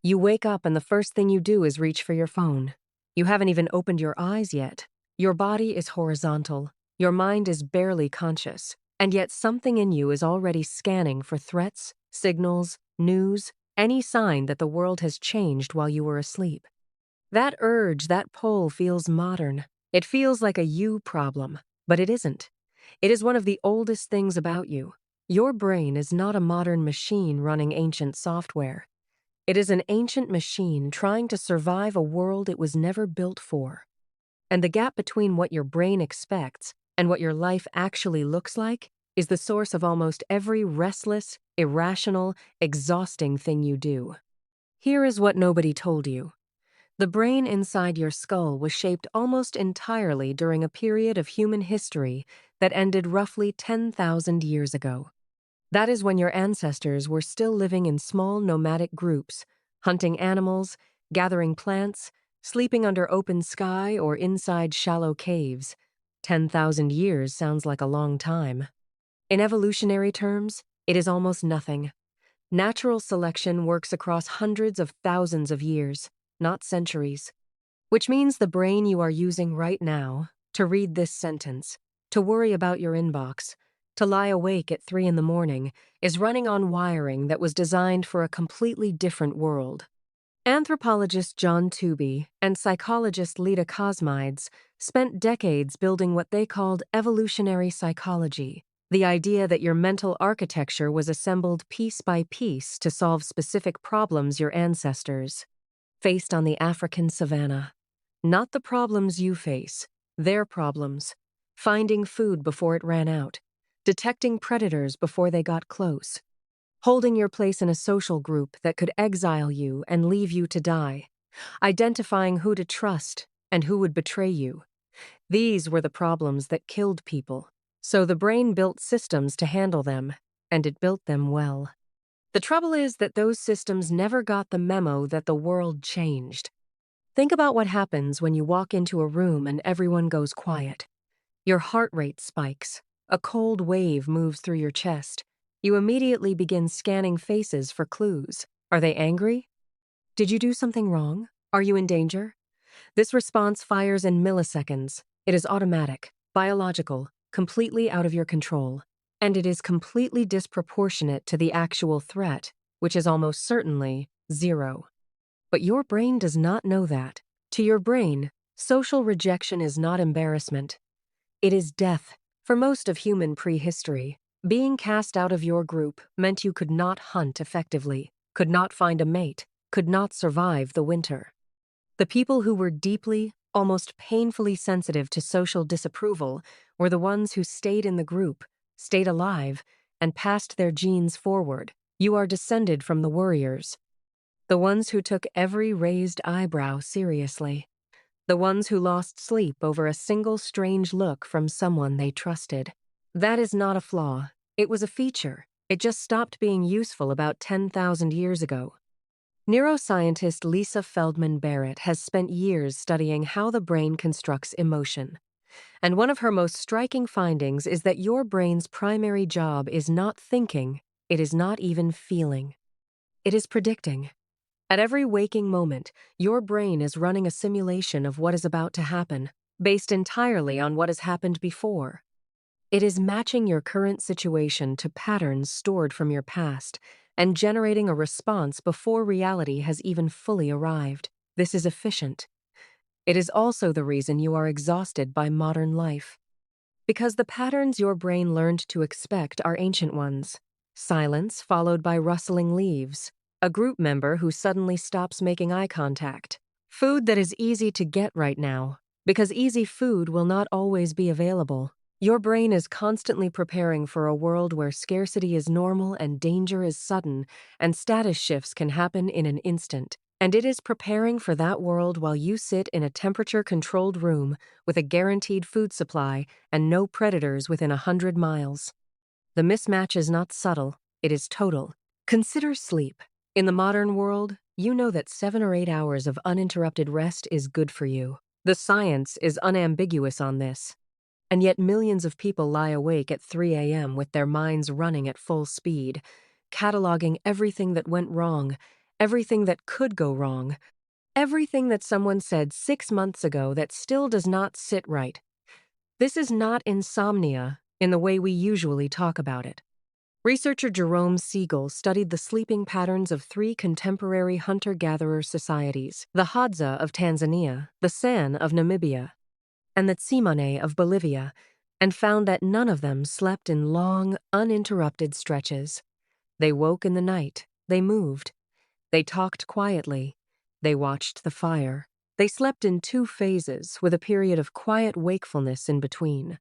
You wake up and the first thing you do is reach for your phone. You haven't even opened your eyes yet. Your body is horizontal. Your mind is barely conscious. And yet something in you is already scanning for threats, signals, news, any sign that the world has changed while you were asleep. That urge, that pull feels modern. It feels like a you problem, but it isn't. It is one of the oldest things about you. Your brain is not a modern machine running ancient software. It is an ancient machine trying to survive a world it was never built for. And the gap between what your brain expects and what your life actually looks like is the source of almost every restless, irrational, exhausting thing you do. Here is what nobody told you. The brain inside your skull was shaped almost entirely during a period of human history that ended roughly 10,000 years ago. That is when your ancestors were still living in small nomadic groups, hunting animals, gathering plants, sleeping under open sky or inside shallow caves. 10,000 years sounds like a long time. In evolutionary terms, it is almost nothing. Natural selection works across hundreds of thousands of years, not centuries. Which means the brain you are using right now, to read this sentence, to worry about your inbox, to lie awake at 3 in the morning, is running on wiring that was designed for a completely different world. Anthropologist John Tooby and psychologist Leda Cosmides spent decades building what they called evolutionary psychology, the idea that your mental architecture was assembled piece by piece to solve specific problems your ancestors faced on the African savanna. Not the problems you face, their problems. Finding food before it ran out, detecting predators before they got close, holding your place in a social group that could exile you and leave you to die, identifying who to trust and who would betray you. These were the problems that killed people, so the brain built systems to handle them, and it built them well. The trouble is that those systems never got the memo that the world changed. Think about what happens when you walk into a room and everyone goes quiet. Your heart rate spikes. A cold wave moves through your chest. You immediately begin scanning faces for clues. Are they angry? Did you do something wrong? Are you in danger? This response fires in milliseconds. It is automatic, biological, completely out of your control. And it is completely disproportionate to the actual threat, which is almost certainly zero. But your brain does not know that. To your brain, social rejection is not embarrassment. It is death. For most of human prehistory, being cast out of your group meant you could not hunt effectively, could not find a mate, could not survive the winter. The people who were deeply, almost painfully sensitive to social disapproval were the ones who stayed in the group, stayed alive, and passed their genes forward. You are descended from the warriors. The ones who took every raised eyebrow seriously. The ones who lost sleep over a single strange look from someone they trusted. That is not a flaw. It was a feature. It just stopped being useful about 10,000 years ago. Neuroscientist Lisa Feldman Barrett has spent years studying how the brain constructs emotion. And one of her most striking findings is that your brain's primary job is not thinking, it is not even feeling. It is predicting. At every waking moment, your brain is running a simulation of what is about to happen, based entirely on what has happened before. It is matching your current situation to patterns stored from your past and generating a response before reality has even fully arrived. This is efficient. It is also the reason you are exhausted by modern life. Because the patterns your brain learned to expect are ancient ones. Silence followed by rustling leaves. A group member who suddenly stops making eye contact. Food that is easy to get right now, because easy food will not always be available. Your brain is constantly preparing for a world where scarcity is normal and danger is sudden, and status shifts can happen in an instant. And it is preparing for that world while you sit in a temperature-controlled room with a guaranteed food supply and no predators within 100 miles. The mismatch is not subtle, it is total. Consider sleep. In the modern world, you know that 7 or 8 hours of uninterrupted rest is good for you. The science is unambiguous on this. And yet millions of people lie awake at 3 a.m. with their minds running at full speed, cataloging everything that went wrong, everything that could go wrong, everything that someone said 6 months ago that still does not sit right. This is not insomnia in the way we usually talk about it. Researcher Jerome Siegel studied the sleeping patterns of 3 contemporary hunter-gatherer societies, the Hadza of Tanzania, the San of Namibia, and the Tsimane of Bolivia, and found that none of them slept in long, uninterrupted stretches. They woke in the night, they moved, they talked quietly, they watched the fire. They slept in 2 phases, with a period of quiet wakefulness in between.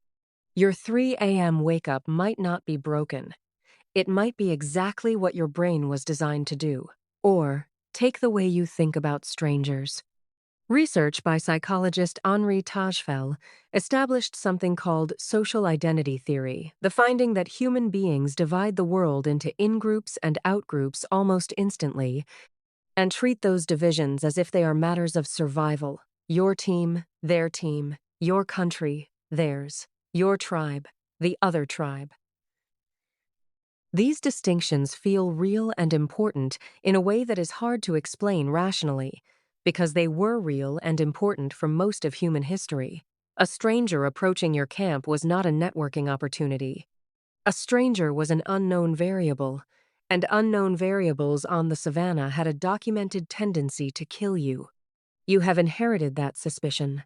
Your 3 a.m. wake-up might not be broken. It might be exactly what your brain was designed to do. Or, take the way you think about strangers. Research by psychologist Henri Tajfel established something called social identity theory, the finding that human beings divide the world into in-groups and out-groups almost instantly, and treat those divisions as if they are matters of survival. Your team, your country, theirs, your tribe, the other tribe. These distinctions feel real and important in a way that is hard to explain rationally, because they were real and important for most of human history. A stranger approaching your camp was not a networking opportunity. A stranger was an unknown variable, and unknown variables on the savannah had a documented tendency to kill you. You have inherited that suspicion.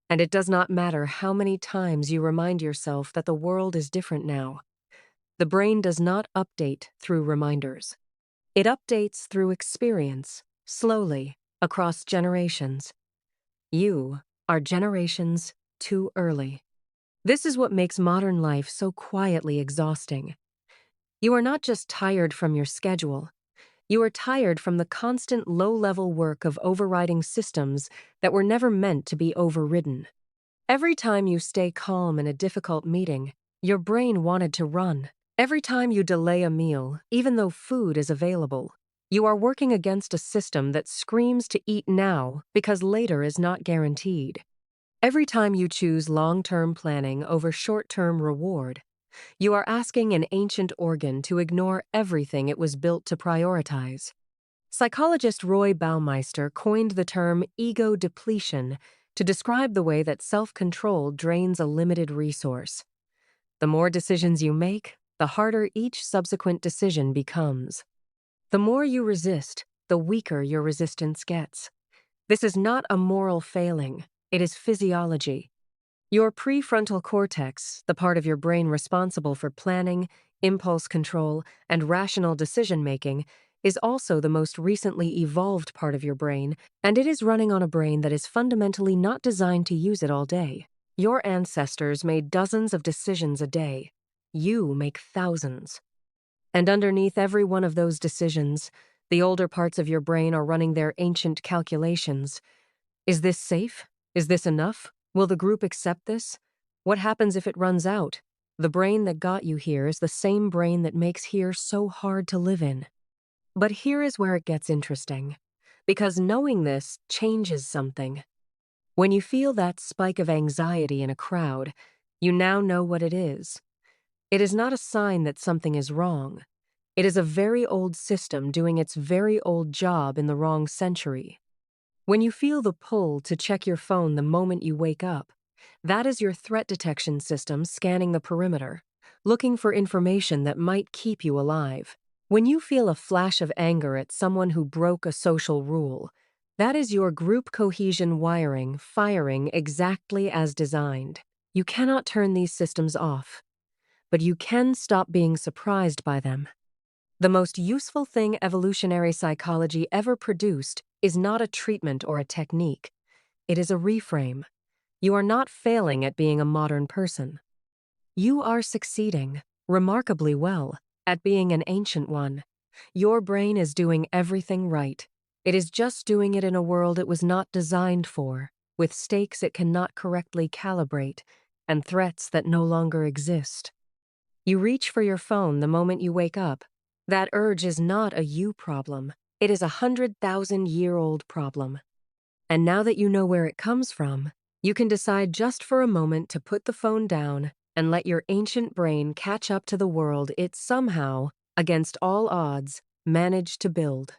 And it does not matter how many times you remind yourself that the world is different now. The brain does not update through reminders. It updates through experience, slowly, across generations. You are generations too early. This is what makes modern life so quietly exhausting. You are not just tired from your schedule. You are tired from the constant low-level work of overriding systems that were never meant to be overridden. Every time you stay calm in a difficult meeting, your brain wanted to run. Every time you delay a meal, even though food is available, you are working against a system that screams to eat now because later is not guaranteed. Every time you choose long-term planning over short-term reward, you are asking an ancient organ to ignore everything it was built to prioritize. Psychologist Roy Baumeister coined the term ego depletion to describe the way that self-control drains a limited resource. The more decisions you make, the harder each subsequent decision becomes. The more you resist, the weaker your resistance gets. This is not a moral failing, it is physiology. Your prefrontal cortex, the part of your brain responsible for planning, impulse control, and rational decision-making, is also the most recently evolved part of your brain, and it is running on a brain that is fundamentally not designed to use it all day. Your ancestors made dozens of decisions a day. You make thousands. And underneath every one of those decisions, the older parts of your brain are running their ancient calculations. Is this safe? Is this enough? Will the group accept this? What happens if it runs out? The brain that got you here is the same brain that makes here so hard to live in. But here is where it gets interesting, because knowing this changes something. When you feel that spike of anxiety in a crowd, you now know what it is. It is not a sign that something is wrong. It is a very old system doing its very old job in the wrong century. When you feel the pull to check your phone the moment you wake up, that is your threat detection system scanning the perimeter, looking for information that might keep you alive. When you feel a flash of anger at someone who broke a social rule, that is your group cohesion wiring firing exactly as designed. You cannot turn these systems off, but you can stop being surprised by them. The most useful thing evolutionary psychology ever produced is not a treatment or a technique. It is a reframe. You are not failing at being a modern person. You are succeeding, remarkably well, at being an ancient one. Your brain is doing everything right. It is just doing it in a world it was not designed for, with stakes it cannot correctly calibrate, and threats that no longer exist. You reach for your phone the moment you wake up. That urge is not a you problem. It is a 100,000-year-old problem. And now that you know where it comes from, you can decide just for a moment to put the phone down and let your ancient brain catch up to the world it somehow, against all odds, managed to build.